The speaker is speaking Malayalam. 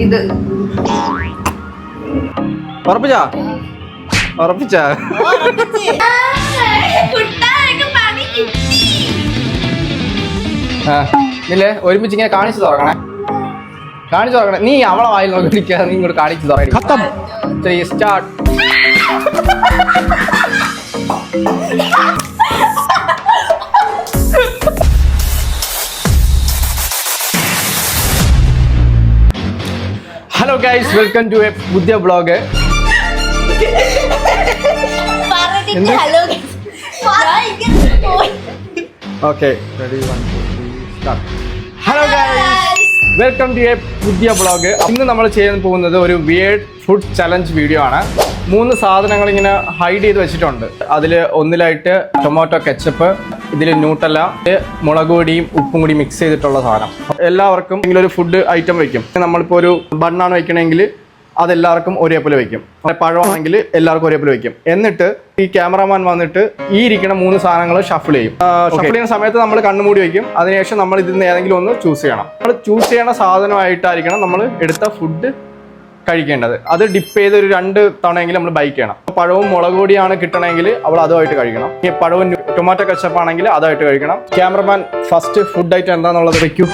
ഇത് ഉറപ്പിച്ചാ ഉറപ്പിച്ചാ ഇല്ലേ ഒരുമിച്ച് ഇങ്ങനെ കാണിച്ചു തുറക്കണേ നീ അവളെ വായിൽ നോക്കിയിരിക്കാതെ നീ ഇങ്ങോട്ട് കാണിച്ചു തുറക്കണേ start hello guys, welcome to a പുതിയ vlog. Okay, ready, 1 2 3 start. Hello guys, welcome to a പുതിയ വ്ളോഗ്. ഇന്ന് നമ്മൾ ചെയ്യാൻ പോകുന്നത് ഒരു വിയേർഡ് ഫുഡ് ചലഞ്ച് വീഡിയോ ആണ്. 3 സാധനങ്ങൾ ഇങ്ങനെ ഹൈഡ് ചെയ്ത് വെച്ചിട്ടുണ്ട്. അതിൽ ഒന്നിലായിട്ട് ടൊമാറ്റോ കെച്ചപ്പ്, ഇതിൽ ന്യൂട്ടല്ല, മുളക് പൊടിയും ഉപ്പും കൂടി മിക്സ് ചെയ്തിട്ടുള്ള സാധനം. എല്ലാവർക്കും എന്തെങ്കിലും ഒരു ഫുഡ് ഐറ്റം വയ്ക്കും. നമ്മളിപ്പോൾ ഒരു ബണ്ണാണ് വയ്ക്കണമെങ്കിൽ അതെല്ലാവർക്കും ഒരേപോലെ വയ്ക്കും. പഴമാണെങ്കിൽ എല്ലാവർക്കും ഒരേപോലെ വയ്ക്കും. എന്നിട്ട് ഈ ക്യാമറമാൻ വന്നിട്ട് ഈ ഇരിക്കുന്ന 3 സാധനങ്ങൾ ഷഫിൾ ചെയ്യും. ഷഫിൾ ചെയ്യുന്ന സമയത്ത് നമ്മൾ കണ്ണുമൂടി വയ്ക്കും. അതിനുശേഷം നമ്മൾ ഇതിൽ നിന്ന് ഏതെങ്കിലും ഒന്ന് ചൂസ് ചെയ്യണം. നമ്മൾ ചൂസ് ചെയ്യണ സാധനമായിട്ടായിരിക്കണം നമ്മൾ എടുത്ത ഫുഡ് കഴിക്കേണ്ടത്. അത് ഡിപ്പ് ചെയ്ത് ഒരു 2 തവണയെങ്കിലും നമ്മൾ ബൈക്ക് ചെയ്യണം. പഴവും മുളക് പൊടിയാണ് കിട്ടണമെങ്കിൽ അവൾ അതുമായിട്ട് കഴിക്കണം. ഈ പഴവും ടൊമാറ്റോ കെച്ചപ്പ് ആണെങ്കിൽ അതായിട്ട് കഴിക്കണം. ക്യാമറമാൻ ഫസ്റ്റ് ഫുഡ് ഐറ്റം എന്താണെന്നുള്ളത് വെക്കൂ.